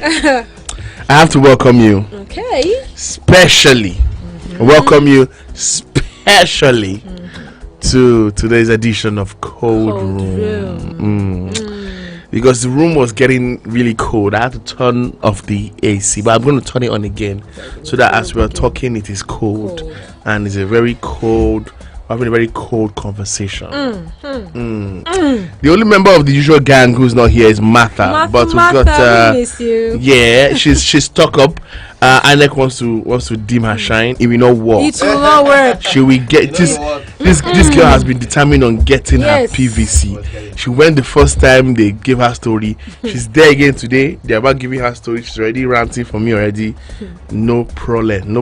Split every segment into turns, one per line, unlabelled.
I have to welcome you.
Okay.
Specially. Welcome you specially to today's edition of Cold Room. Because the room was getting really cold. I had to turn off the AC, but I'm going to turn it on again so that as we're talking, it is cold. And it's a very cold, we're having a very cold conversation. The only member of the usual gang who's not here is Martha. But we've got,
we miss you.
yeah, she's stuck up. Alec wants to dim her shine. It will not work.
It will not work.
She will get this. This girl has been determined on getting her PVC. She went the first time they gave her story. She's there again today. They're about giving her story. She's already ranting for me already. No problem.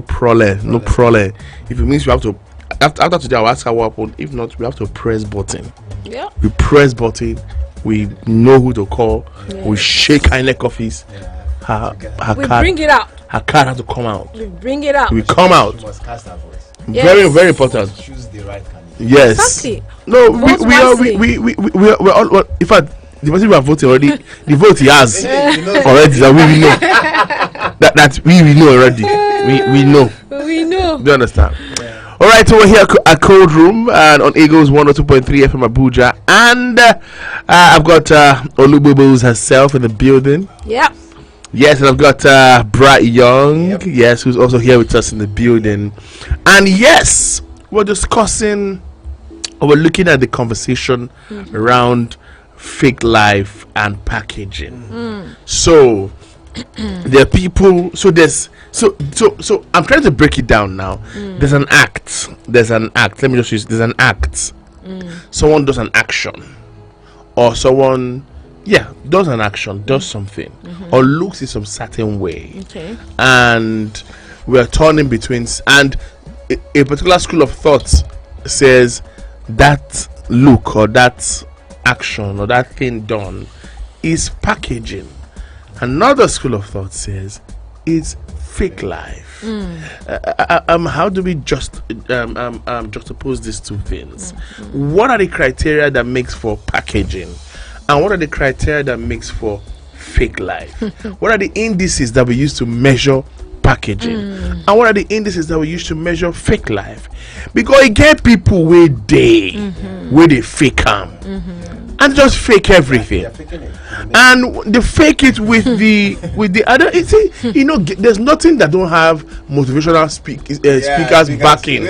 If it means we have to after today, I'll ask her what happened. If not, we have to press button.
Yeah.
We press button. We know who to call.
Yes.
We shake Alec office. Her
We
card.
bring it out.
Her card has to come out.
We bring it out.
We come out.
She must cast her voice.
Yes.
Very, very important.
Choose the right candidate.
Yes.
Exactly.
No,
Vote
we are.
wisely.
We're all. Well, in fact, the person we are voting already. The vote he has already. That we know. that we know already. We know.
We know.
Do you understand? All right, so we're here at Cold Room and on Eagles 102.3 FM Abuja, and I've got Olububus herself in the building.
Yeah.
Yes, and I've got Bright Young, yes, who's also here with us in the building. And yes, we're discussing, or we're looking at the conversation around fake life and packaging. So there are people. So there's so I'm trying to break it down now. There's an act. Let me just use. There's an act. Someone does an action, or someone. Yeah, does an action, does something, or looks in some certain way.
Okay.
And we're turning between, and a particular school of thought says that look or that action or that thing done is packaging. Another school of thought says it's fake life. How do we just juxtapose these two things? What are the criteria that makes for packaging? And what are the criteria that makes for fake life? What are the indices that we use to measure packaging? And what are the indices that we use to measure fake life? Because you get people where they fake them and just fake everything. And they fake it with the other. There's nothing that don't have motivational speakers backing.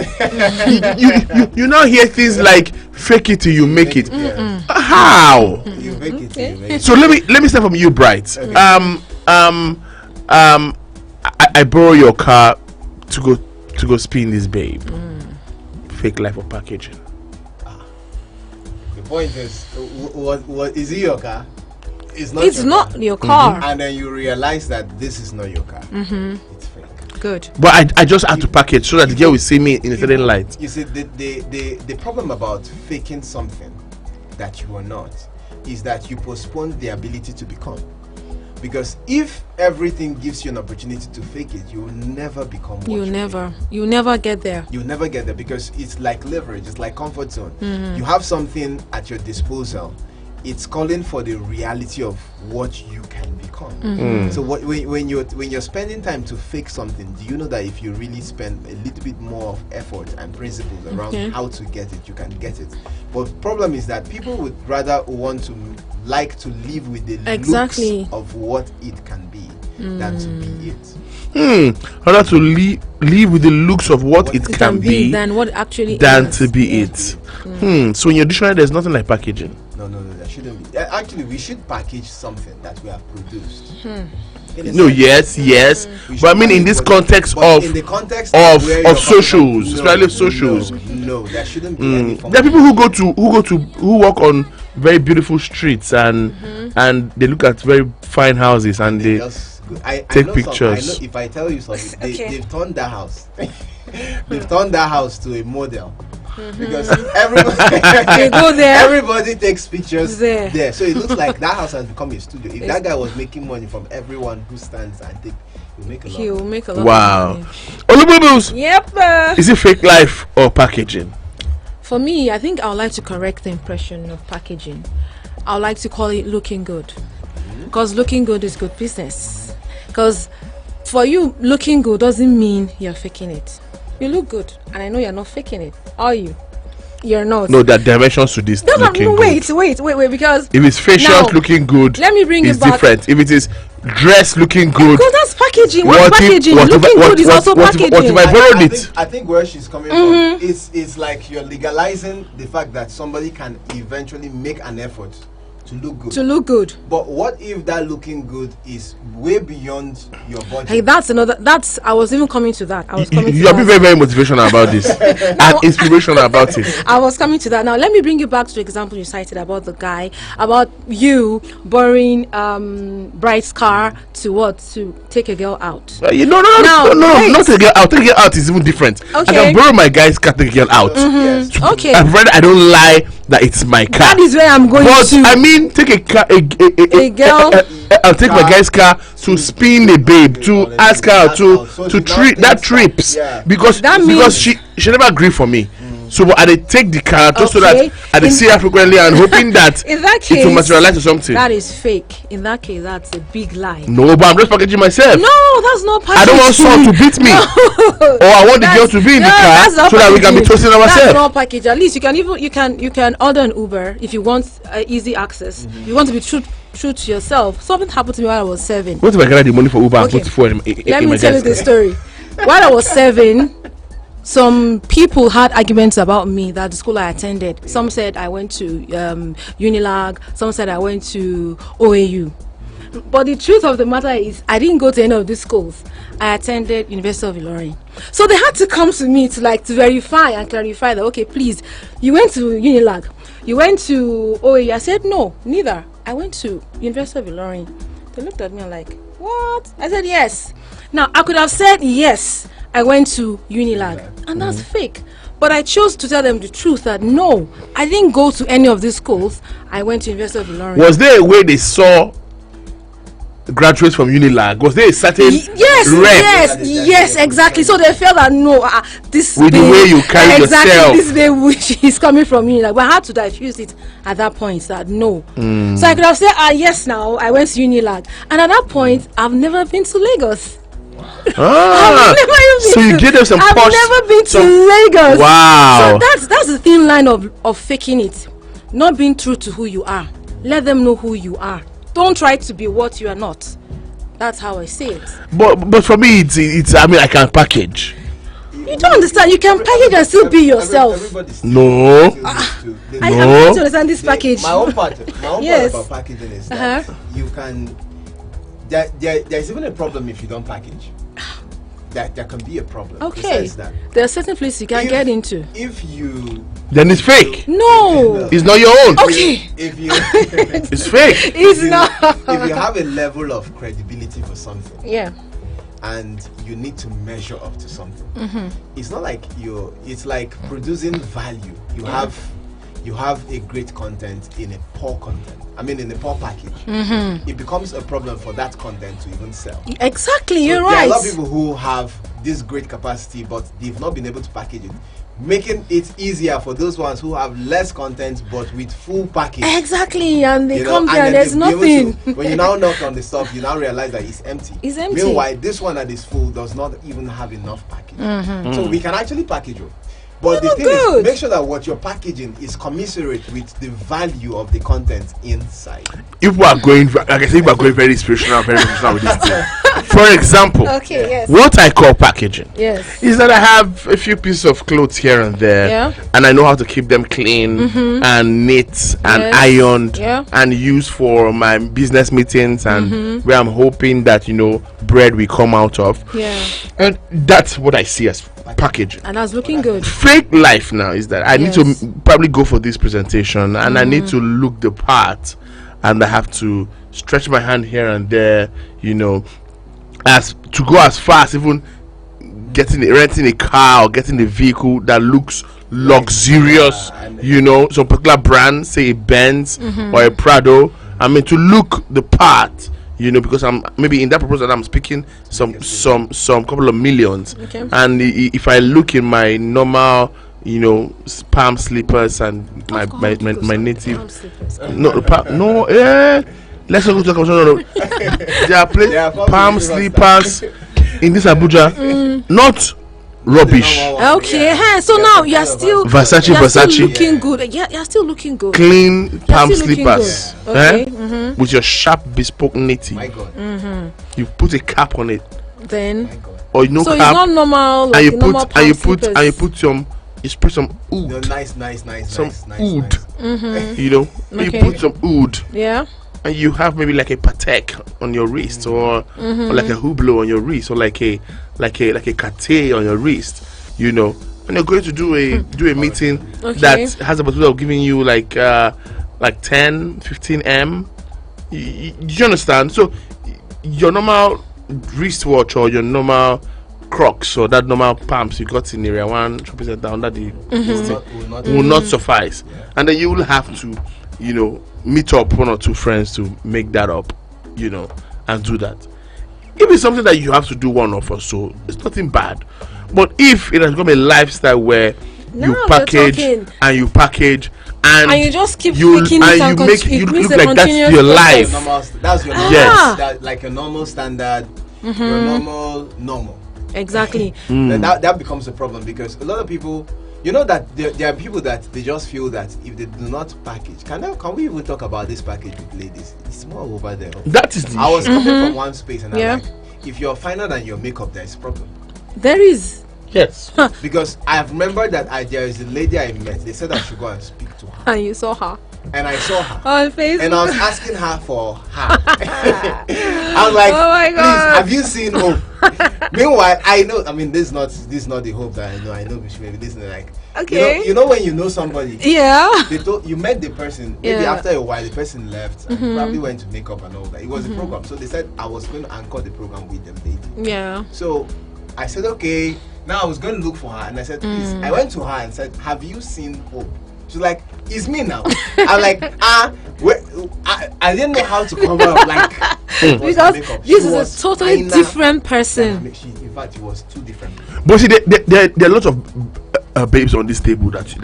You now hear things like fake it till you make it. How?
You make it. You make it.
So let me start from you, Bright. I borrow your car to go spin this babe. Fake life or packaging?
The point is, what is it your car? It's
Not your car.
And then you realize that this is not your car. It's fake.
Good.
But I just had to package so that the girl will see me in a certain light.
You see, the problem about faking something that you are not is that you postpone the ability to become. Because if everything gives you an opportunity to fake it, you will never become what
You never get there.
You'll never get there because it's like leverage, it's like comfort zone. You have something at your disposal. It's calling for the reality of what you can become. So when you're spending time to fake something, do you know that if you really spend a little bit more of effort and principles around how to get it, you can get it? But the problem is that people would rather want to like to live with the looks of what it can be than to be it.
Rather to live with the looks of what it can be
than what actually
than to be it. So in your dictionary, there's nothing like packaging.
No, there shouldn't be. Actually, we should package something that we have produced.
No, yes, but I mean in this context of socials, especially socials.
No, there shouldn't be any form.
There are people who walk on very beautiful streets and they look at very fine houses and they take pictures.
I know if I tell you something, they've turned that house. They've turned that house to a model. Because everybody
go there.
Everybody takes pictures there. So it looks like that house has become a studio. If that guy was making money from everyone who stands and take, he'll make a lot.
Wow.
Of money.
Olububus.
Yep.
Is it fake life or packaging?
For me, I think I would like to correct the impression of packaging. I would like to call it looking good. Because looking good is good business. Because for you, looking good doesn't mean you're faking it. You look good, and I know you're not faking it. Are you? You're not.
No, there are dimensions to this.
No,
Looking
wait,
good.
because
if it's facial
now,
looking good,
let me bring
it's
it back.
different. If it is dress looking good,
because that's packaging. What's packaging? Looking good is also packaging.
What if I borrowed it?
I think where she's coming from is like you're legalizing the fact that somebody can eventually make an effort to look good.
To look good.
But what if that looking good is way beyond your budget?
Hey, I was even coming to that.
You're being very, very motivational about this and inspirational about it.
I was coming to that. Now, let me bring you back to the example you cited about the guy, about you borrowing Bright's car to take a girl out.
No, not take a girl out. Take a girl out is even different.
Okay.
I can borrow my guy's car, take a girl out.
Yes.
Okay.
I've read I don't lie that it's my car.
That is where I'm going to.
I mean, take a car, a
girl.
I'll take my guy's car to spin the babe, to ask her to treat that trips, because she never agreed for me. So I take the car just so that I see her frequently and hoping that,
in that case,
it will materialize or something.
That is fake. In that case, that's a big lie.
No, but I'm just packaging myself.
No, that's not packaging.
I don't want someone to beat me. Or I want the girl to be in the car so that we can be toasting ourselves.
That's not package. At least you can order an Uber if you want easy access. You want to be true to yourself. Something happened to me while I was 7.
What if I get the money for Uber and put it for him?
Let me tell you the story. While I was 7, some people had arguments about me that the school I attended. Some said I went to Unilag. Some said I went to OAU. But the truth of the matter is, I didn't go to any of these schools. I attended University of Ilorin. So they had to come to me to verify and clarify that, okay, please, you went to Unilag, you went to OAU. I said, no, neither. I went to University of Ilorin. They looked at me and like, what? I said, yes. Now, I could have said, yes, I went to Unilag, and that's fake. But I chose to tell them the truth that no, I didn't go to any of these schools. I went to University of Ilorin.
Was there a way they saw graduates from Unilag? Was there a certain
yes, exactly. So they felt that no, this
with the way you carry yourself,
this way which is coming from Unilag. But I had to diffuse it at that point. That no, so I could have said, yes, now I went to Unilag, and at that point, I've never been to Lagos.
So you gave them some
I've never been to Lagos.
Wow.
So that's the thin line of faking it, not being true to who you are. Let them know who you are. Don't try to be what you are not. That's how I say it.
But for me, it's I mean, I can package.
You don't understand. You can package and still be yourself.
No.
I have to understand this package.
My own part about packaging is that you can. There's even a problem if you don't package. There can be a problem.
Okay.
That
there are certain places you can't get into.
If you
then it's fake.
No.
It's not your own.
Okay.
If you
it's fake.
It's not.
If you have a level of credibility for something.
Yeah.
And you need to measure up to something. It's not like it's like producing value. You have a great content in a poor content. I mean, in a poor package. It becomes a problem for that content to even sell.
Exactly,
So
you're
there
right.
are a lot of people who have this great capacity, but they've not been able to package it, making it easier for those ones who have less content but with full package.
Exactly, and they come there and there's nothing.
When you now knock on the stuff, you now realize that it's empty.
It's empty.
Meanwhile, this one that is full does not even have enough package. So we can actually package it. But the thing is, make sure that what you're packaging is commensurate with the value of the content inside.
If we are going, like I said, we are going very inspirational, very emotional with this thing. For example, what I call packaging is that I have a few pieces of clothes here and there, and I know how to keep them clean and neat and ironed and used for my business meetings and where I'm hoping that bread will come out of. And that's what I see as packaging.
And that's looking good.
Fake life now is that I need to probably go for this presentation and I need to look the part and I have to stretch my hand here and there, as to go as fast, even renting a car or getting a vehicle that looks luxurious, some particular brand, say a Benz or a Prado. I mean, to look the part, because I'm maybe in that proposal that I'm speaking some couple of millions, and if I look in my normal, palm slippers and my native, Let's not go to the no. There are palm slippers in this Abuja, not rubbish.
Okay, so now you're still
Versace.
looking good. Yeah, you're still looking good.
Clean palm slippers,
Okay.
with your sharp bespoke native.
My God.
You put a cap on it,
Then,
or no
so
cap,
it's not normal. Like
and you
normal
put and you
palm
put and you put some. You spray some oud.
No, nice.
Some oud.
Nice.
You know, you put some oud.
Yeah.
And you have maybe like a patek on your wrist, or like a hublot on your wrist, or like a kate on your wrist, you know. And you're going to do a meeting that has a possibility of giving you like 10, 15 M. You understand? So your normal wristwatch or your normal Crocs or that normal pumps you got in area 1 shopping center under the will not suffice, and then you will have to, you know, meet up 1 or 2 friends to make that up, you know, and do that. If it's something that you have to do 1 off or so, it's nothing bad. But if it has become a lifestyle where you package and you
just keep
you
making
and
it
you make you look like that's your life.
That's your normal.
Yes.
Like a normal standard. Your normal.
Exactly.
Then that becomes a problem, because a lot of people, you know, that there are people that they just feel that if they do not package, can we even talk about this package with ladies? It's more over there.
That is the
I was coming from one space and I'm
Yeah.
like, if you're finer than your makeup, there's a problem.
There is.
yes.
Because I remember that there is a lady I met. They said I should go and speak to her,
And you saw her
and I saw her.
on Facebook.
And I was asking her for her. I was like,
Oh my
please,
God.
have you seen Hope? Meanwhile, I know. I mean, this is not the Hope that I know. I know maybe this is like,
Okay.
You know when you know somebody,
Yeah.
you met the person. Maybe
Yeah.
after a while, the person left and probably went to makeup and all that. It was a program, so they said I was going to anchor the program with them lady.
Yeah.
So I said, okay. Now I was going to look for her, and I said, please. I went to her and said, have you seen Hope? She's like, it's me now. I'm like, I didn't know how to come up. Like,
Because this is a totally different person.
In fact, it was 2 different people.
But see, there are a lot of babes on this table that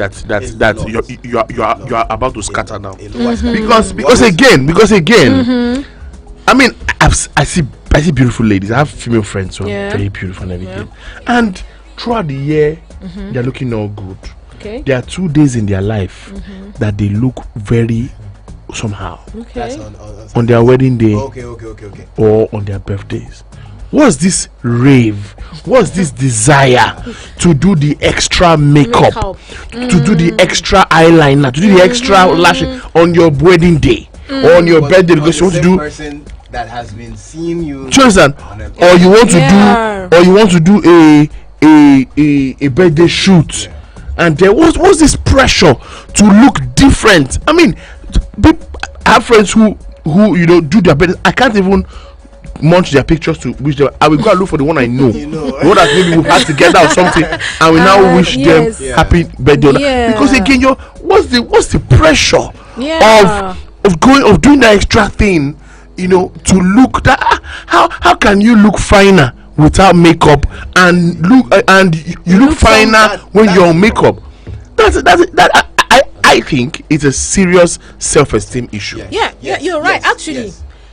you are about to scatter now. Because again, I mean, I see beautiful ladies. I have female friends who are very beautiful and everything, and throughout the year they're looking all good.
Okay.
There are 2 days in their life that they look very somehow.
Okay.
That's
On their wedding day
Okay.
or on their birthdays. What's this rave? What's this desire to do the extra makeup, to do the extra eyeliner, to do the extra lashes on your wedding day or on your birthday, because you want to do
person that has been seeing you.
do you understand? Or you want to do a birthday shoot, and there was this pressure to look different. I mean, I have friends who you know do their birthday. I can't even munch their pictures to wish them. I will go and look for the one I know, the one that maybe we had together or something, and we now wish them happy birthday. Because again, what's the pressure of doing that extra thing, you know, to look that how can you look finer without makeup and you look finer when you're on makeup? I think it's a serious self-esteem issue.
Yeah, you're right. Actually,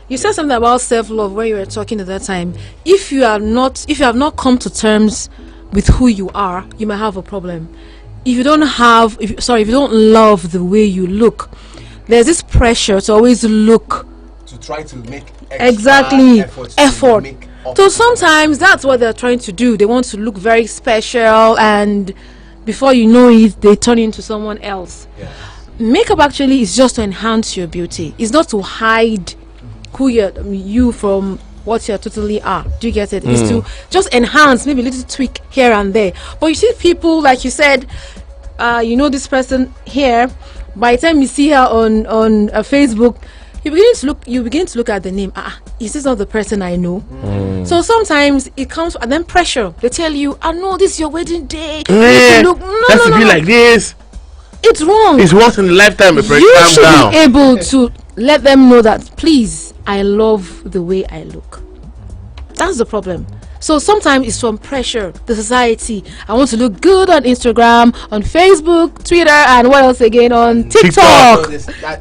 you said something about self-love where you were talking at that time. If you have not come to terms with who you are, you might have a problem. If you don't love the way you look, there's this pressure to always look,
to try to make extra
effort. So sometimes that's what they're trying to do. They want to look very special, and before you know it, they turn into someone else. Makeup actually is just to enhance your beauty. It's not to hide who you from what you totally are. Do you get it? It's to just enhance, maybe a little tweak here and there. But you see people, like you said, you know this person here. By the time you see her on Facebook, you begin to look at the name. Is this not the person I know? So sometimes it comes, and then pressure. They tell you, I know this is your wedding day.
Look, that's to be like this.
It's wrong.
It's once in a lifetime.
You should be able to let them know that, please, I love the way I look. That's the problem. So sometimes it's from pressure, the society. I want to look good on Instagram, on Facebook, Twitter, and what else again, on TikTok.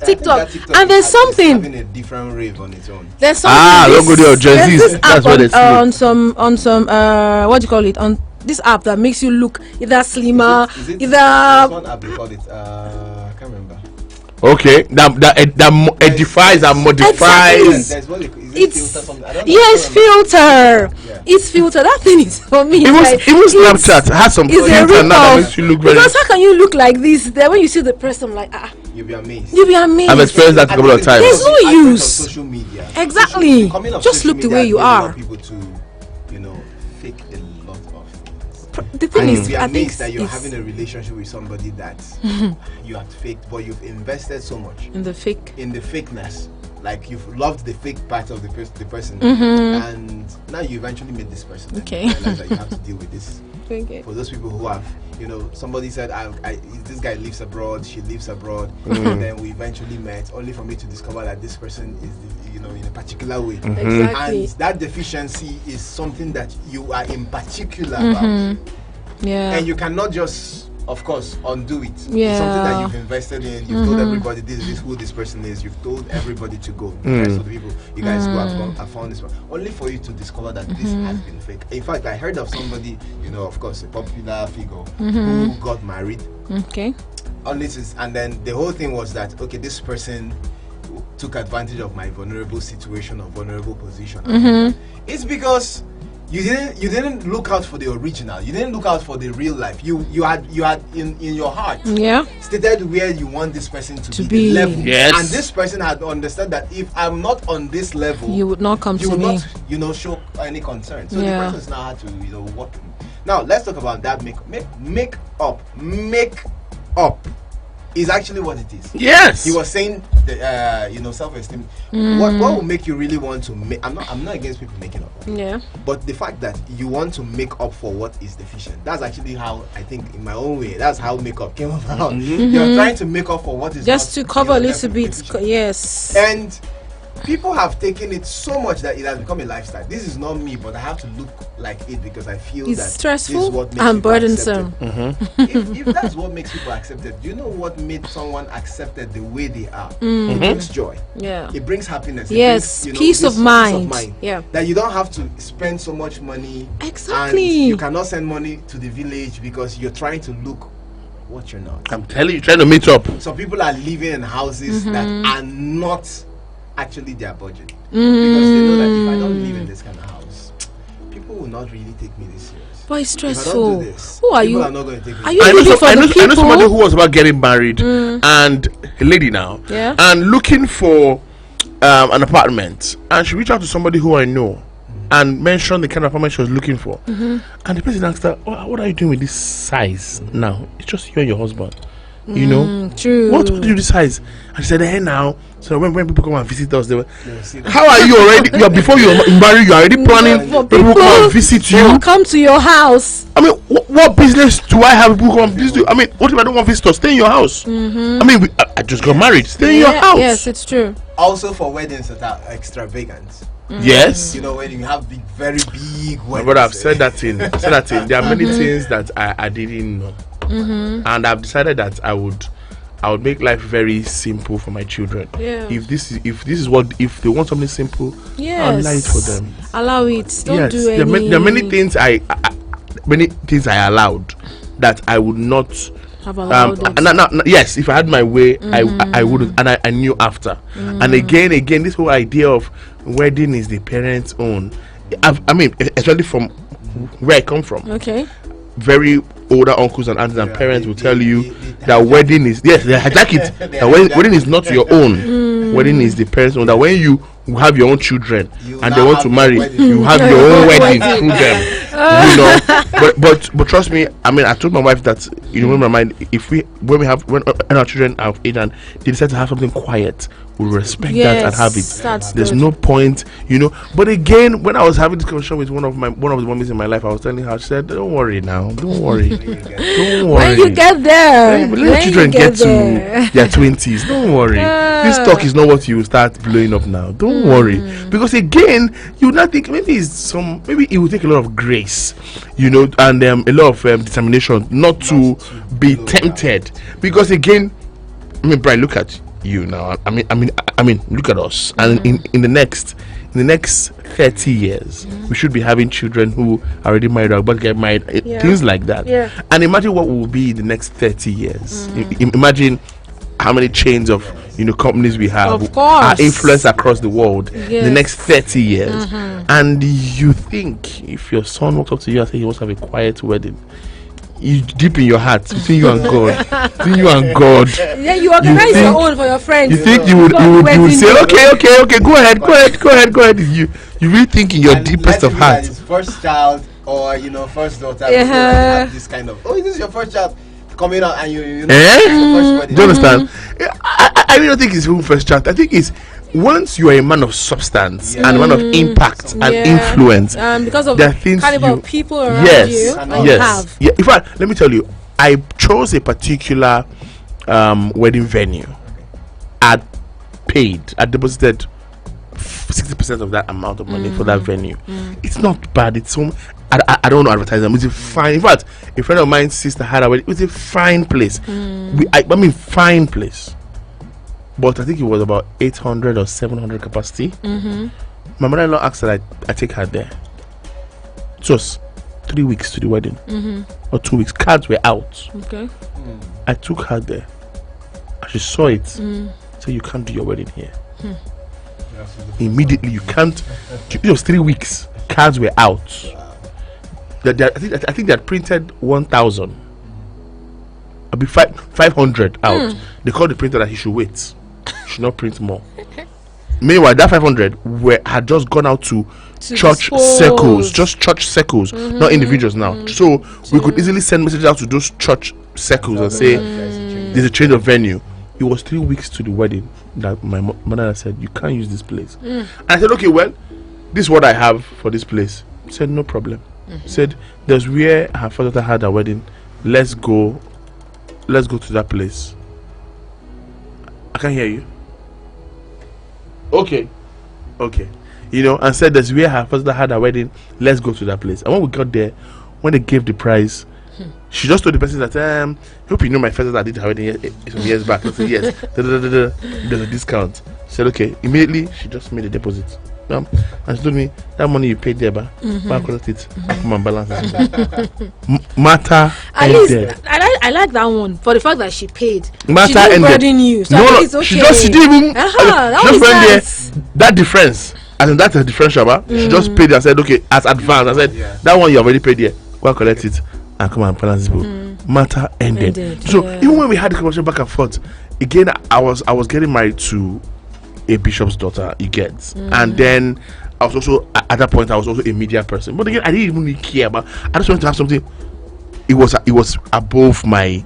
TikTok. And there's something.
Having a different rave on its own.
There's something.
Don't go there, Gen
There's this
that's
app
what they
on some what do you call it, on this app that makes you look either slimmer,
Is it,
either
there's one app they call it. I can't remember.
Okay, that edifies and modifies.
There's what
it's
filter something. I don't know.
yes, filter.
Yeah.
It's filter. That thing is for me.
Even
Like,
Snapchat has some
it's a
filter now that
rip-off.
makes you look very.
Because how can you look like this? Then when you see the person, like
You'll be amazed.
you'll be amazed.
I've experienced that a couple of times.
There's no
The advent of
use.
social media.
Exactly.
Coming of
Just
social
look the
media
way you
has made a lot
are.
of people to, fake a lot of things.
The thing
And
is,
you'll be
I think
amazed that you're
it's
having a relationship with somebody that you have faked, but you've invested so much
in the fake.
in the fakeness. Like you've loved the fake part of the person, and now you eventually met this person. and
Okay.
you realize that you have to deal with this.
Okay.
For those people who have, somebody said, this guy lives abroad, she lives abroad, and then we eventually met, only for me to discover that this person is, in a particular way.
Exactly.
And that deficiency is something that you are in particular about.
Yeah.
And you cannot just, of course, undo it.
Yeah.
It's something that you've invested in. You've told everybody this is who this person is. You've told everybody to go. The rest of the people, you guys go have found this one. Only for you to discover that this has been fake. In fact, I heard of somebody, of course, a popular figure who got married.
Okay.
And then the whole thing was that, okay, this person took advantage of my vulnerable situation or vulnerable position. It's because you didn't look out for the original. You didn't look out for the real life. You had in your heart stated where you want this person to be. The level.
Yes.
And this person had understood that if I'm not on this level,
You would not come
you
to
would
me.
not show any concern. So
Yeah.
the person's now had to work. Now let's talk about that make up is actually what it is.
Yes.
He was saying the self-esteem. What will make you really want to make? I'm not against people making up.
Yeah.
But the fact that you want to make up for what is deficient, that's actually how I think, in my own way, that's how makeup came about. You're trying to make up for what is
Just
not,
to cover a little
definitely
bit.
deficient.
Yes.
And people have taken it so much that it has become a lifestyle. This is not me, but I have to look like it because I feel
It's
that this is
stressful
what makes
and
people
burdensome.
accepted. If that's what makes people accepted, do you know what made someone accepted the way they are? It brings joy.
Yeah.
It brings happiness. It
Yes,
brings,
peace
this
of mind. Yeah.
That you don't have to spend so much money.
Exactly.
And you cannot send money to the village because you're trying to look what you're not.
I'm telling you, trying to meet up.
So people are living in houses that are not actually their budget. Because they know that if I don't live in this kind of house, people will not really take me this serious.
But it's
If I don't
stressful.
do this,
Who are
people
you?
are not going to take me
Are you
serious.
looking for
I
the
know somebody
people?
who was about getting married and a lady now,
Yeah.
and looking for an apartment, and she reached out to somebody who I know and mentioned the kind of apartment she was looking for, and the person asked her, what are you doing with this size now? It's just you and your husband,
True.
what do you decide? And she said, hey now, so when people come and visit us, they were,
see that.
how are you already, before you're married, you're already planning
For
people come and visit
who will
you?
come to your house.
I mean, what business do I have people come and visit you? I mean, what if I don't want visitors? Stay in your house. I mean, I just got married. Stay in your house.
Yes, it's true.
Also for weddings that are extravagant.
Yes.
When you have very big weddings.
My brother, I've said that thing. There are many things that I didn't know, and I've decided that I would make life very simple for my children.
Yeah.
If they want something simple, I'll allow it for them.
Allow it. Don't do
there
any.
are many things I allowed that I would not.
Have allowed it.
Yes, if I had my way, I would, and I knew after. And again, this whole idea of wedding is the parents' own. I mean, especially from where I come from.
Okay.
Very older uncles and aunties and parents will tell you that wedding is they hijack it. That wedding is not your own. Wedding is the parents' own. That when you have your own children and they want to marry, you have your own wedding through them. But trust me, I mean, I told my wife that You know, in my mind, when our children are of age and they decide to have something quiet, we respect that and have it. There's no point, you know. But again, when I was having this conversation with one of the mommies in my life, I was telling her, she said, "Don't worry now, don't worry, don't worry.
When you get there,
let children get to their 20s. Don't worry. This talk is not what you will start blowing up now. Don't worry, because again, you will not think maybe it will take a lot of grace, you know, and a lot of determination not to be tempted. Because again, I mean, Brian, look at you now. I mean, look at us. And in the next 30 years, we should be having children who are already married or about to get married, things like that. And imagine what will be in the next 30 years. Imagine how many chains of companies we have,
of course,
are influenced across the world in the next 30 years. And you think if your son walks up to you and says he wants to have a quiet wedding, you deep in your heart, between you and God,
yeah, you organize your own for your friends.
You think you would say, okay, go ahead. You really think in your deepest of heart.
His first child or first daughter. Have this kind of this is your first child coming out and you know.
Do you understand? I really don't think it's even first child. I think it's once you are a man of substance and a man of impact and influence,
because of
there are things
caliber of people around you.
Yes. Yeah. In fact, let me tell you, I chose a particular wedding venue. I deposited 60% of that amount of money for that venue. It's not bad. It's some. I don't want to advertise them. It's a fine. In fact, a friend of mine's sister had a wedding. It's a fine place. I mean, fine place. But I think it was about 800 or 700 capacity. My mother-in-law asked that I take her there. It was 3 weeks to the wedding, or 2 weeks. Cards were out.
Okay.
I took her there. And she saw it. So you can't do your wedding here. Immediately, you can't. It was 3 weeks. Cards were out. I think they had printed 1,000. I'll be 500 out. They called the printer that he should wait. Should not print more. Meanwhile, that 500 had just gone out to church circles, just church circles, not individuals now. So we could easily send messages out to those church circles and say there's a change of venue. It was 3 weeks to the wedding that my mother said, you can't use this place. And I said, okay, well, this is what I have for this place. She said, no problem. Said, there's where her father had a wedding. Let's go to that place. I can't hear you. Okay. And said there's where her father had a wedding. Let's go to that place. And when we got there, when they gave the price, she just told the person that hope you know my father that did her wedding some years back. I said yes. There's a discount. She said okay. Immediately she just made a deposit. And she told me that money you paid there, back collect it. Come and balance it. Matter ended.
I like that one for the fact that she paid.
Matter
she didn't
ended.
burden you. So
No,
it's okay.
she didn't even.
That
just
was
went
nice.
there. That difference, as in that's a differential. She just paid. I said okay, as advance. I said that one you already paid here. Well, collect it and come and balance this book. Matter ended. So even when we had the conversation back and forth, again, I was getting married to a bishop's daughter, you get, and then I was also at that point I was also a media person, but again I didn't even really care about. I just wanted to have something. It was above my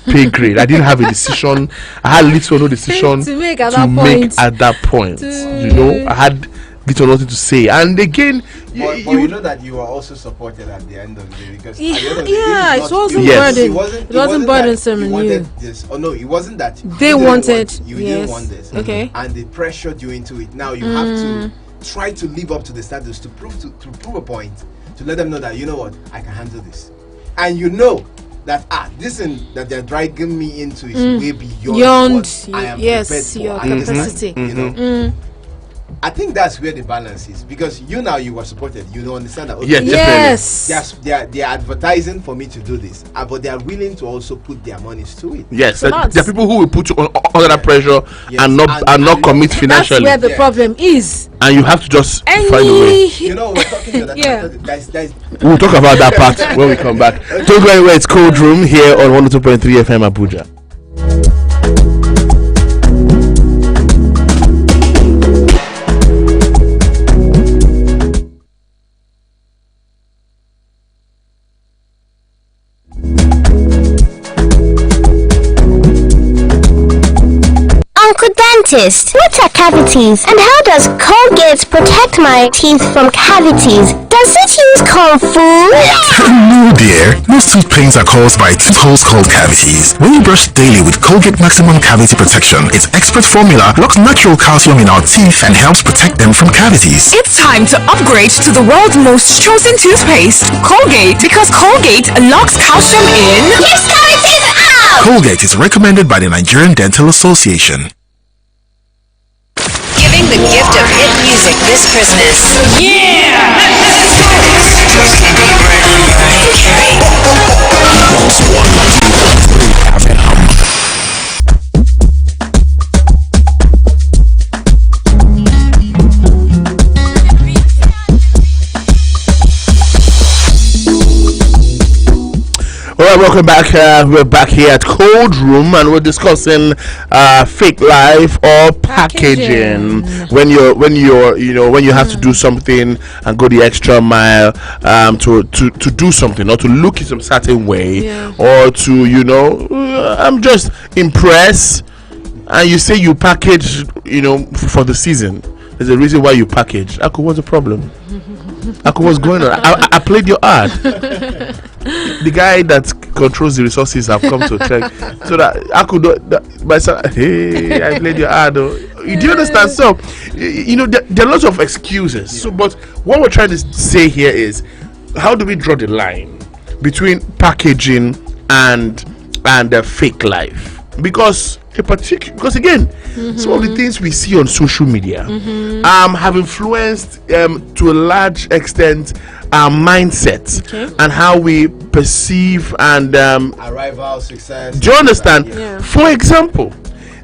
pay grade. I didn't have a decision. I had little or no decision
to make at
that point. You know, I had little or nothing to say. And again,
but you know that you were also supported at the end of the day, because
it wasn't burden. It wasn't burdensome on you.
It wasn't that
they wanted.
You didn't want this.
Okay.
And they pressured you into it. Now you have to try to live up to the standards to prove a point, to let them know that you know what, I can handle this, and you know that this thing that they're dragging me into is way beyond what I am prepared for.
Your capacity.
You know. I think that's where the balance is, because you were supported. You don't understand that. Okay,
yes.
They are advertising for me to do this, but they are willing to also put their monies to it.
Yes, there are people who will put you under that pressure and not commit financially.
That's where the problem is.
And you have to just find a way.
You know, we're talking about that.
We'll talk about that part when we come back. Don't go anywhere. It's COLDROOM here on 102.3 FM Abuja.
dentist. What are cavities? And how does Colgate protect my teeth from cavities? Does it use Kung Fu?
No, dear. Most tooth pains are caused by tooth holes called cavities. When you brush daily with Colgate Maximum Cavity Protection, its expert formula locks natural calcium in our teeth and helps protect them from cavities.
It's time to upgrade to the world's most chosen toothpaste, Colgate, because Colgate locks calcium in.
Keeps cavities out!
Colgate is recommended by the Nigerian Dental Association.
Giving the gift of hit music this Christmas.
Alright, welcome back. We're back here at Cold Room, and we're discussing fake life or packaging. When you have to do something and go the extra mile to do something, or to look in some certain way, or to I'm just impressed, and you say you package for the season. There's a reason why you package. Aku, what's the problem? Aku, what's going on? I played your ad. The guy that controls the resources have come to check, so that I could my son. Hey, I played your ad. Do you understand? So, there are lots of excuses. So, but what we're trying to say here is, how do we draw the line between packaging and fake life? Because again, some of the things we see on social media have influenced to a large extent our mindset and how we perceive and
arrival success.
Do you understand? For example,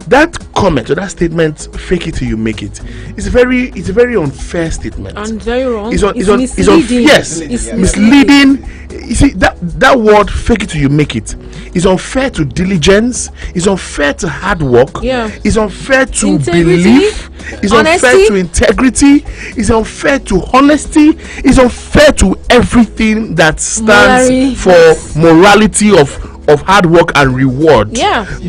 that comment or that statement, "Fake it till you make it," it's a very unfair statement
And very wrong.
it's
misleading.
Yes,
It's
misleading. You see, that word "fake it till you make it" is unfair to diligence, is unfair to hard work, is unfair to
Integrity,
belief, is unfair
honesty.
to integrity, is unfair to honesty, is unfair to everything that stands for morality of hard work and reward.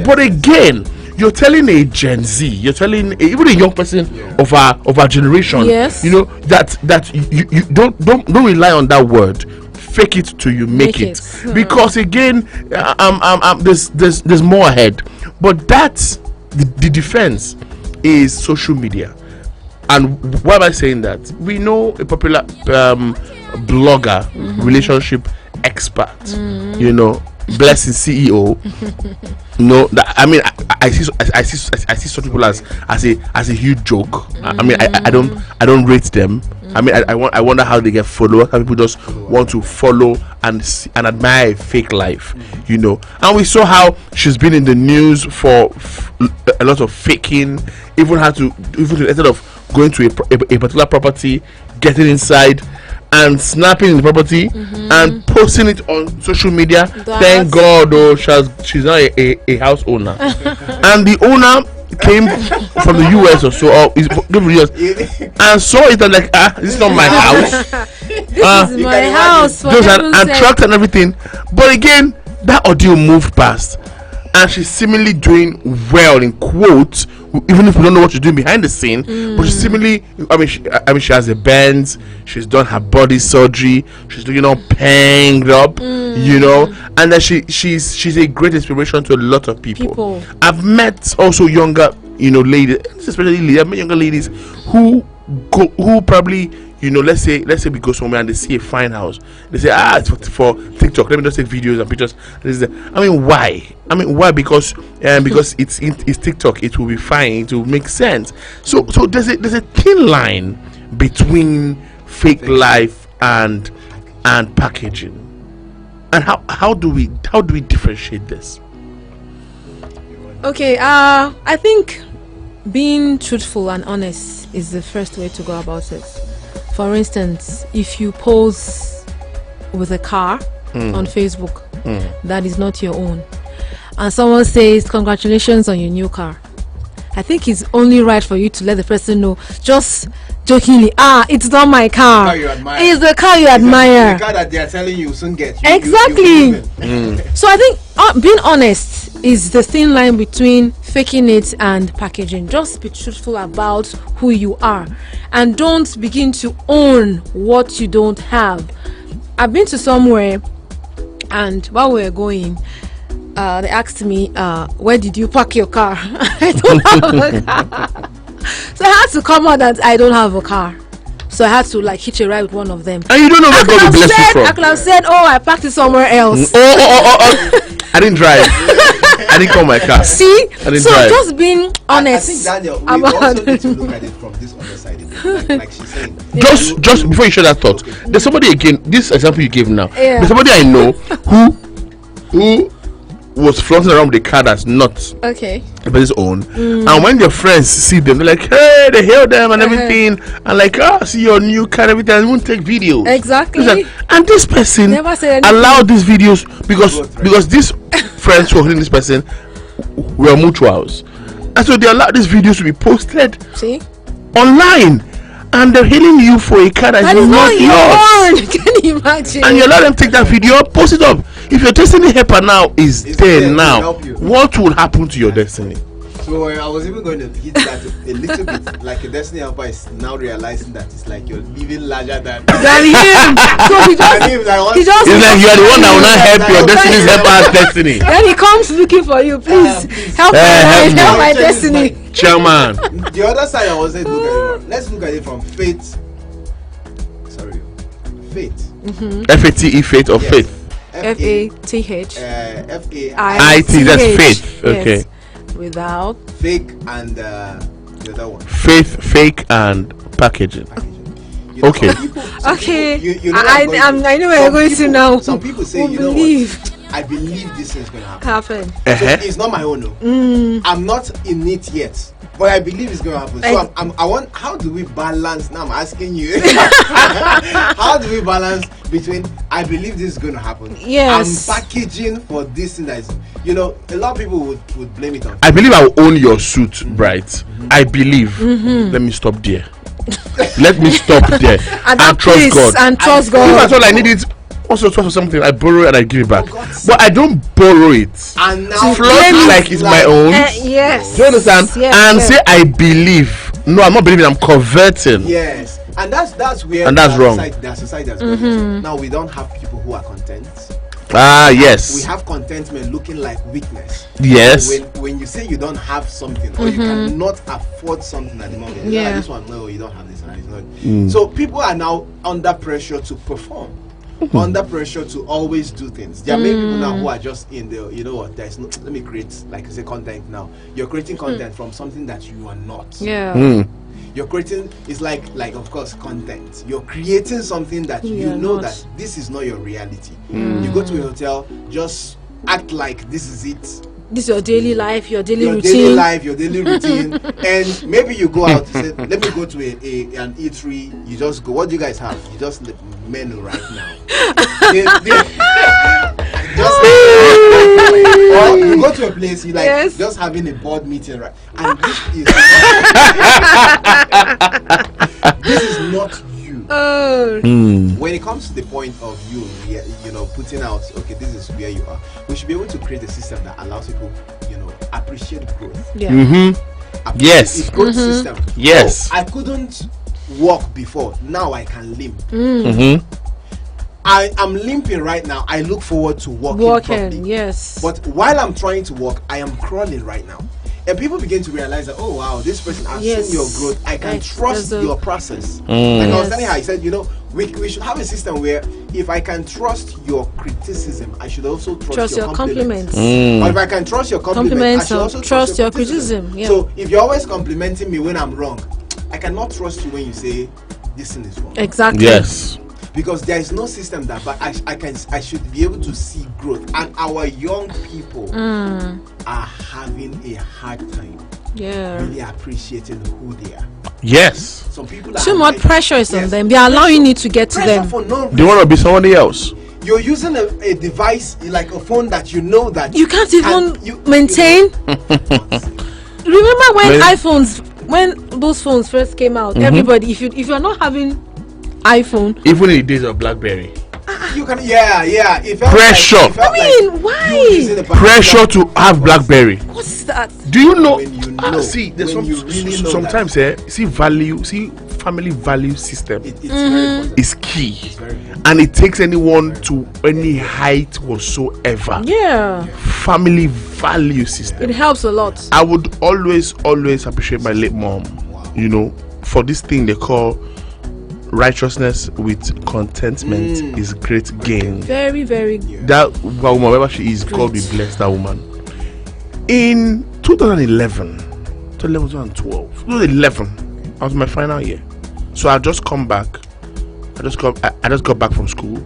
But again, you're telling a Gen Z, you're telling even a young person of our generation, that you don't rely on that word. Fake it till you make it. Because again, there's more ahead. But that's the defense is social media. And why am I saying that? We know a popular blogger, relationship expert, Blessing CEO. I see such people as a huge joke. I don't rate them. I wonder how they get followers. How people just want to follow and admire a fake life, And we saw how she's been in the news for a lot of faking. Even instead of going to a particular property, getting inside and snapping the property and posting it on social media. Thank God, she's now a house owner, and the owner came from the US or so, or and saw it and like, this is not my house.
This is my house.
And trucks and everything. But again, that audio moved past, and she's seemingly doing well in quotes, even if we don't know what she's doing behind the scene. But she's seemingly, she has a Benz, she's done her body surgery, she's looking all panged up, and then she's a great inspiration to a lot of people. I've met also younger ladies, especially I've met younger ladies who probably, let's say we go somewhere and they see a fine house, they say, it's for TikTok, let me just take videos and pictures. Why? Because it's TikTok, it will be fine, it will make sense. So there's a thin line between fake life and packaging. And how do we differentiate this?
Okay, I think being truthful and honest is the first way to go about it. For instance, if you pose with a car on Facebook that is not your own, and someone says congratulations on your new car, I think it's only right for you to let the person know, just jokingly, it's not my car. It's the car you admire.
The car that they are telling you soon get.
Exactly. So I think being honest is the thin line between faking it and packaging. Just be truthful about who you are, and don't begin to own what you don't have. I've been to somewhere, and while we were going, they asked me, where did you park your car? I don't have a car. So I had to come out that I don't have a car. So I had to like hitch a ride with one of them.
And you don't know where God will bless you from.
I could have said, oh, I parked it somewhere else.
I didn't drive. I didn't call my car.
See?
I didn't
so
drive.
Just being honest.
I think, Daniel, we also need to look at it from this other side. Like she's saying.
Just before you share that thought, there's somebody again, this example you gave now.
Yeah.
There's somebody I know who was flaunting around with a car that's not
Okay.
the person's own. And when their friends see them, they're like, hey, they hail them and everything. And like, see your new car and everything. And won't take videos.
Exactly.
And this person
Never said anything.
allowed these videos because these friends who were holding this person were mutuals. And so they allowed these videos to be posted online. And they're hailing you for a car that is not yours.
Can you imagine?
And you allow them take that video, post it up. If your destiny helper now is there now, what will happen to your destiny?
So I was even going to hit that a little bit. Like a destiny helper is now realizing that it's like you're living larger than
him. So he just
it's like you are the one that will not help your destiny helper's destiny.
Then he comes looking for you. Please help my destiny.
Chairman.
The other side, I was saying, let's look at it from faith. Sorry, faith.
F-A-T-E, faith or faith?
F-A-T-H.
F-A-I-T, that's faith. Okay.
Without
fake and the other one.
Faith, fake, and packaging.
You know,
okay.
I know where you're going to now.
Some people say, you know what? I believe this is going to happen. So it's not my own. No. I'm not in it yet, but I believe it's going to happen. So I want. How do we balance? Now I'm asking you. How do we balance between I believe this is going to happen?
Yes.
I'm packaging for this thing that is. You know, a lot of people would blame it on.
I believe I will own your suit, right? I believe. Let me stop there. Let me stop there and trust God.
And trust God.
If that's all I need is also trust for something, I borrow it and I give it back. But I don't borrow it.
And now
flaunt like it's my own.
Yes.
Do you understand? Say I believe. No, I'm not believing. I'm converting.
Yes. And that's where.
And that's wrong.
Society has gone. Now we don't have people who are content.
Yes.
We have contentment looking like weakness.
Yes.
When you say you don't have something or you cannot afford something at the moment, this one, no, you don't have this, and it's not. So people are now under pressure to perform, under pressure to always do things. There are many people now who are just in the, you know what? There's no. Let me create, like I say, content now. You're creating content from something that you are not.
Yeah.
You're creating, it's like of course content. You're creating something that you know that this is not your reality. You go to a hotel, just act like this is it.
This is your daily life, your daily routine.
Your daily routine. And maybe you go out, you say, let me go to an eatery. You just go, what do you guys have? You just the menu right now. Or you go to a place, you like just having a board meeting, right? And this is not you. When it comes to the point of you know, putting out, okay, this is where you are. We should be able to create a system that allows people, you know, appreciate growth.
Yes.
Growth system.
Yes.
I couldn't walk before. Now I can limp. I am limping right now. I look forward to walking properly.
Yes.
But while I'm trying to walk, I am crawling right now. And people begin to realize that, oh wow, this person, I've seen your growth. I can trust your process. Like I was telling her, I said, you know, we should have a system where if I can trust your criticism, I should also trust your compliments. Or if I can trust your compliments, I should also trust your criticism.
So
if you're always complimenting me when I'm wrong, I cannot trust you when you say this thing is wrong.
Exactly.
Yes.
Because there is no system that, but I should be able to see growth, and our young people are having a hard time really appreciating who they are.
Yes.
Some people
too much pressure is on them. They're allowing you to get to them.
They want to be somebody else.
You're using a device like a phone that you know that
you can't even maintain. Remember when those phones first came out? Everybody, if you're not having iPhone,
even in the days of BlackBerry,
You can, yeah. It felt
Pressure.
Like, it felt
why?
you using the
Pressure to have BlackBerry.
What's that?
Do you know?
When you know,
see, there's
when you really know
sometimes family value system
it's very important.
is key,
It's very important.
and it takes anyone to any height whatsoever.
Yeah,
Family value system.
it helps a lot.
I would always appreciate my late mom, you know, for this thing they call righteousness with contentment is great gain.
Very, very.
That woman, whoever she is, God be blessed that woman. In 2011, 2011, I was in my final year. So I just come back. I just got back from school.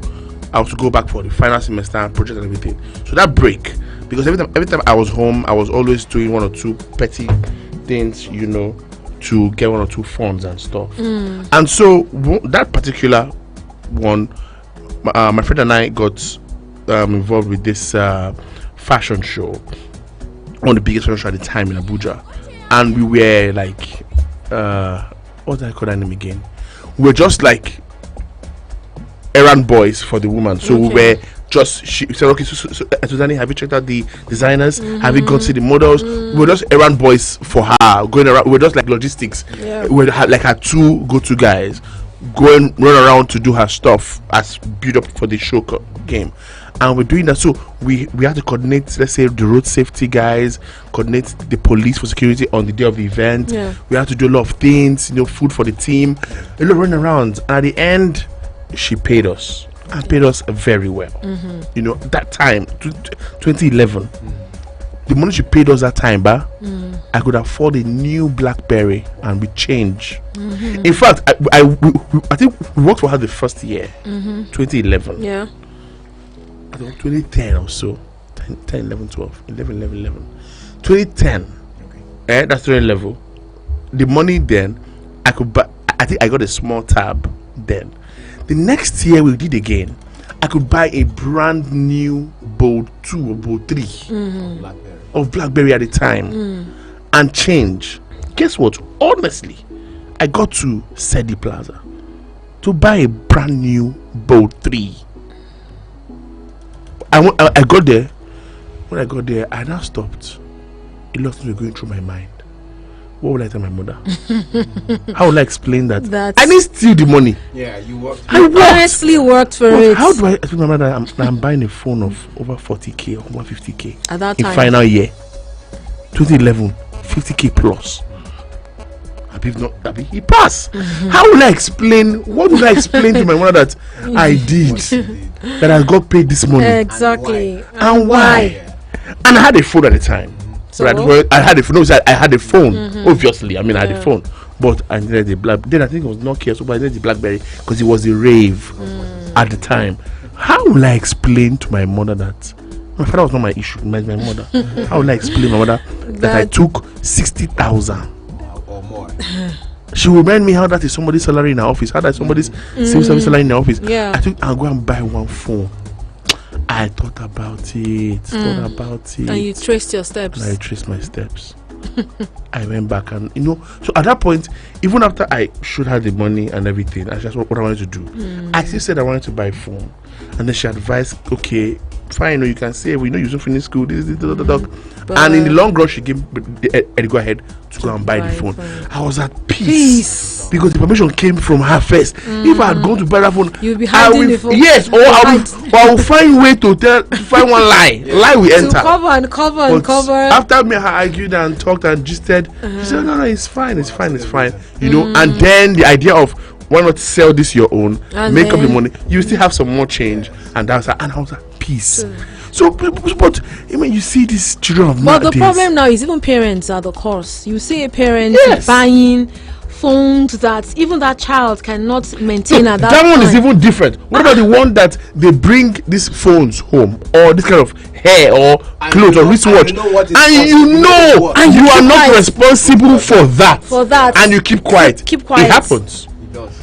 I was to go back for the final semester and project and everything. So that break, because every time I was home, I was always doing one or two petty things, you know, to get one or two funds and stuff. And so that particular one, my friend and I got involved with this fashion show, one of the biggest fashion show at the time in Abuja, and we were like, what did I call that name again? We were just like errand boys for the woman. So we were just, she said, okay, so Suzanne, have you checked out the designers? Have you gone to see the models? We were just errand boys for her, going around. We were just like logistics.
Yeah.
We had like her two go-to guys run around to do her stuff as build up for the show game. And we're doing that, so we have to coordinate, let's say, the road safety guys, coordinate the police for security on the day of the event. We have to do a lot of things, you know, food for the team, a lot of running around. And at the end, she paid us and paid us very well. You know, that time, 2011, the money she paid us that time, I could afford a new BlackBerry and with change. In fact, I think we worked for her the first year, 2011.
Yeah.
I think 2010 or so, 10, 11, 12, 11. 2010, that's 20 level. The money then, I could buy, I think I got a small tab then. The next year we did again, I could buy a brand new Bold 2 or Bold 3 of BlackBerry at the time and change. Guess what? Honestly, I got to Sedi Plaza to buy a brand new Bold 3. I got there. When I got there, I now stopped. A lot of things were going through my mind. What would I tell my mother? How would I explain that? I didn't steal the money.
Yeah, you worked.
I
honestly worked for it.
How do I explain my mother that I'm buying a phone of over 40k or 150k
at that
in
time?
Final year 2011, 50k plus. He passed. How will I explain? What would I explain to my mother that I did? That I got paid this money?
Exactly.
And why? And I had a phone at the time.
So
I had a phone. No, I had a phone. Obviously, I mean, I had a phone, but I needed the black. Then I think it was Nokia, so I needed the BlackBerry because it was a rave at the time. How will I explain to my mother that my father was not my issue? My mother. How will I explain to my mother that I took 60,000
or more?
She will remind me how that is somebody's salary in her office. How that is somebody's civil service salary in her office.
Yeah.
I think I'll go and buy one phone. I thought about it.
And you traced your steps.
And I traced my steps. I went back and, you know, so at that point, even after I should have the money and everything, I just what I wanted to do. I still said I wanted to buy a phone. And then she advised, okay, fine, you can say, we know you don't finish school, this. And in the long run, she gave the go ahead to go and buy the phone. I was at peace because the permission came from her first. If I had gone to buy that phone,
you'll be hiding the phone.
Yes, or I will find way to find one lie we enter.
To cover.
After me, I argued and talked and gisted. She said, no, it's fine. You know, and then the idea of why not sell this your own, and make up the money, you still have some more change, and I was at peace. So, but I mean, you see these children of nowadays.
But the problem now is even parents are the cause. You see a parent buying phones that even that child cannot maintain at that
That one
time.
is even different. What about the one that they bring these phones home, or this kind of hair or clothes or wristwatch, and you are not responsible for that, and you keep quiet. It happens.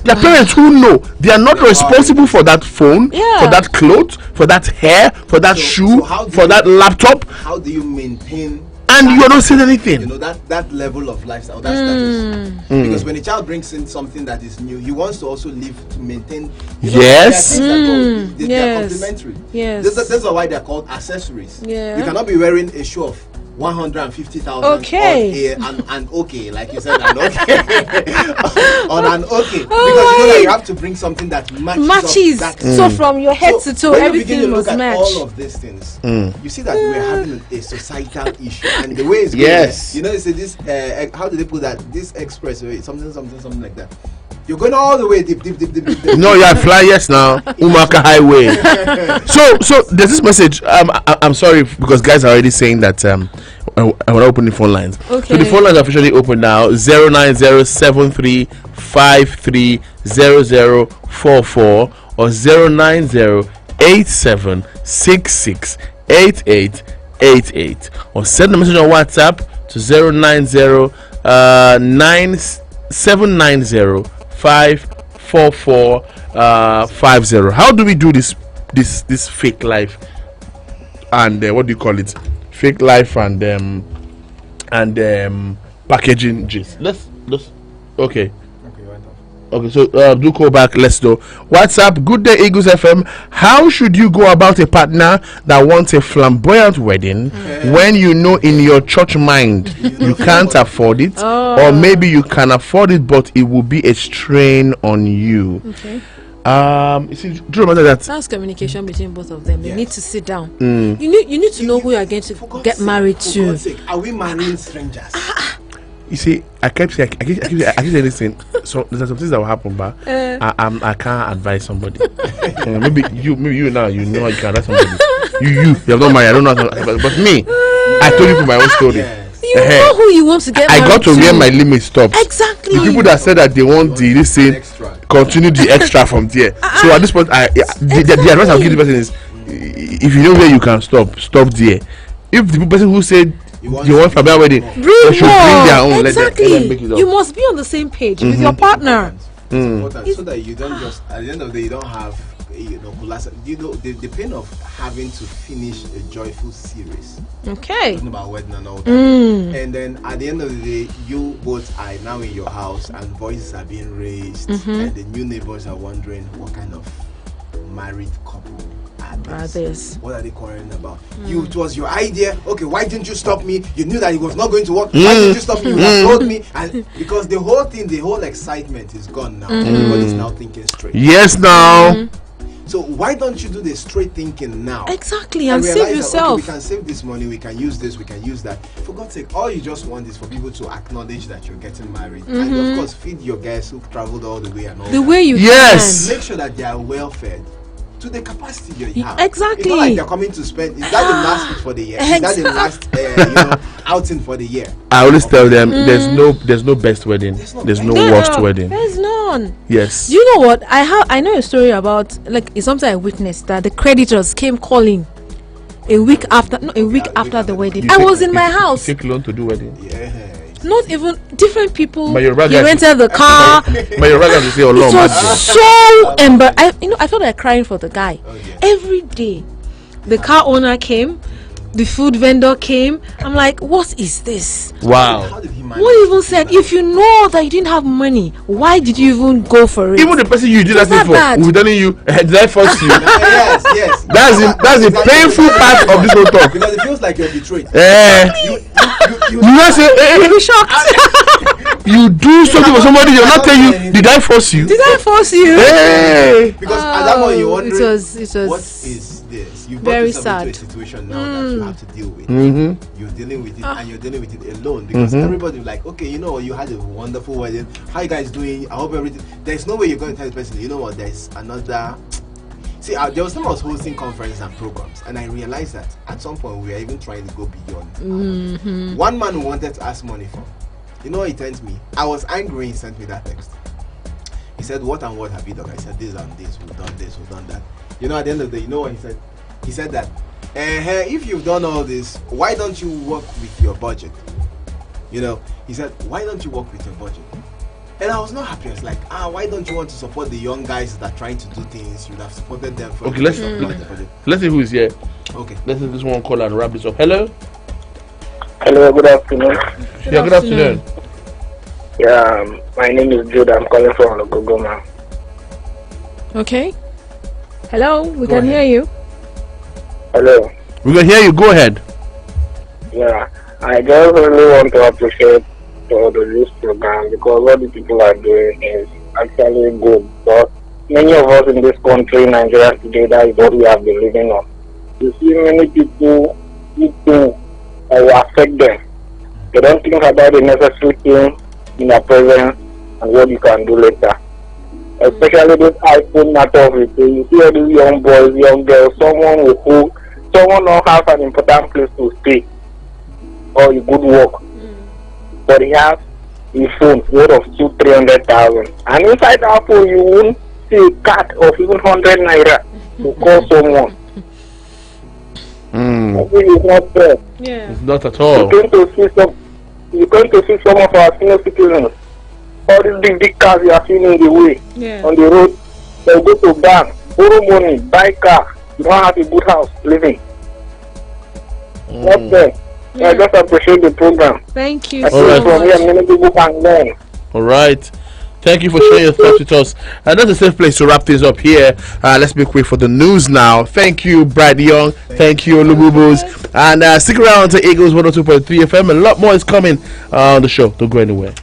There are parents who know they are not responsible for that phone, for that clothes, for that hair, for that shoe, for that laptop.
How do you maintain?
and you're not saying anything.
You know that level of lifestyle. That's status. Because when a child brings in something that is new, he wants to also live to maintain.
Yes.
They're complementary.
Yes.
Those are why they're called accessories.
Yeah.
You cannot be wearing a shoe of 150,000
Okay.
and okay, like you said, an okay on an okay, because you know that you have to bring something that matches.
So from your head to toe,
when
everything
you begin to
must
look
match.
at all of these things, you see that we're having a societal issue, and the way it's going,
Yes.
you know, it's this how do they put that? This expressway, something like that. You're going all the way deep.
No, you are flyers now. Umaka Highway. so there's this message. I'm sorry because guys are already saying that I want to open the phone lines.
Okay.
So the phone lines are officially open now. 09073530044 or 09087668888 or send a message on WhatsApp to 09097905450. How do we do this fake life and what do you call it? Fake life and packaging gist. Let's okay. Okay, so do call back. Let's do WhatsApp. Good day, Eagles FM. How should you go about a partner that wants a flamboyant wedding when you know in your church mind you can't afford it, or maybe you can afford it but it will be a strain on you?
Okay.
You see, do you remember that?
That's communication between both of them. They need to sit down.
Mm.
You need to know who you are going to get married to.
God's sake, are we marrying strangers?
You see, I keep saying this thing. So there's some things that will happen, but I can't advise somebody. maybe you now you know you can advise somebody. You have not married. I don't know, but me, I told you my own story.
Yes.
You know who you want to get married
I got to where my limit stopped.
Exactly.
The people that said that they want the listen continue the extra from there. So at this point, the advice I'll give the person is, if you know where you can stop there. If the person who said you want family wedding, they should bring their own.
Exactly.
Let them make it up.
You must be on the same page with your partner.
It's important so that you don't just at the end of the day you don't have the pain of having to finish a joyful series.
Okay.
Talking about wedding and all that. And then at the end of the day, you both are now in your house and voices are being raised, and the new neighbors are wondering what kind of married couple are this? What are they quarreling about? It was your idea. Okay, why didn't you stop me? You knew that it was not going to work. Why didn't you stop me? You have told me. And because the whole excitement is gone now. Everybody's now thinking straight.
Yes, now.
So why don't you do the straight thinking now?
Exactly, and save yourself.
We can save this money, we can use this, we can use that. For God's sake, all you just want is for people to acknowledge that you're getting married. And of course, feed your guys who've traveled all the way and all
the
that.
way you
can.
Make sure that they are well fed to the capacity you have.
Exactly.
It's not like they're coming to spend. Is that the last food for the year? Is that the last outing for the year?
I always tell them there's no best wedding. There's no worst wedding.
There's none.
Yes.
Do you know what? I know a story about, like, it's something I witnessed, that the creditors came calling a week after the wedding. I was in my house.
Take loan to do wedding.
Yeah.
Not even different people.
But
he rented the car.
But you're right to say, oh,
it was so I felt like crying for the guy. Every day, the car owner came, the food vendor came. I'm like, what is this?
Wow.
What even said? If you know that you didn't have money, why did you even go for it?
Even the person you did that thing for, who's telling you, did I force you?
Yes.
That's the painful part of this whole talk.
Because it feels like you're betrayed.
You not say,
be shocked.
You do something for somebody, they'll not tell you, did I force you?
Did I force you?
Hey.
Because at that point you're wondering,
it was
what is this? You've
very
got
sad.
into a situation now that you have to deal with. You're dealing with it, and you're dealing with it alone. Because everybody's like, okay, you know, you had a wonderful wedding. How you guys doing? I hope everything. There's no way you're going to tell the person, you know what? There's another. See, there was time I was hosting conferences and programs, and I realized that at some point we were even trying to go beyond. One man who wanted to ask money from, you know, he sent me. I was angry. He sent me that text. He said, "What and what have you done?" I said, "This and this. We've done this. We've done that." You know, at the end of the day, you know what he said? He said that, if you've done all this, why don't you work with your budget? You know, he said, why don't you work with your budget? And I was not happy. I was like, why don't you want to support the young guys that are trying to do things? You'd have supported them for.
Okay, let's see who is here.
Okay.
Let's see this one call and wrap this up. Hello.
Hello, good afternoon.
Yeah, good afternoon.
Yeah, my name is Jude. I'm calling from Lokogoma.
Okay. Hello, we
Go
can
ahead.
hear you.
Hello.
We can hear you. Go ahead.
Yeah, I just really want to appreciate for the youth program because what the people are doing is actually good. But many of us in this country, Nigeria today, that is what we have been living on. You see many people that will affect them. They don't think about the necessary things in their present and what you can do later. Especially this iPhone matter of it. You see all these young boys, young girls, someone don't have an important place to stay or a good work. But he has a phone worth of 200,000-300,000. And inside that phone you won't see a card of even 100 naira to call someone. I think it's not fair.
Yeah.
It's not at all.
You're going to see some of our senior citizens. All these big cars you are seeing in the way, on the road, they'll go to bank, borrow money, buy car. You don't have a good house living. Not fair. I just appreciate the program.
Thank you
I
so
think from
much.
here many people can learn.
All right. Thank you for sharing your thoughts with us. And that's a safe place to wrap things up here. Let's be quick for the news now. Thank you, Brad Young. Thank you, Olububus. And stick around to Eagles 102.3 FM. A lot more is coming on the show. Don't go anywhere.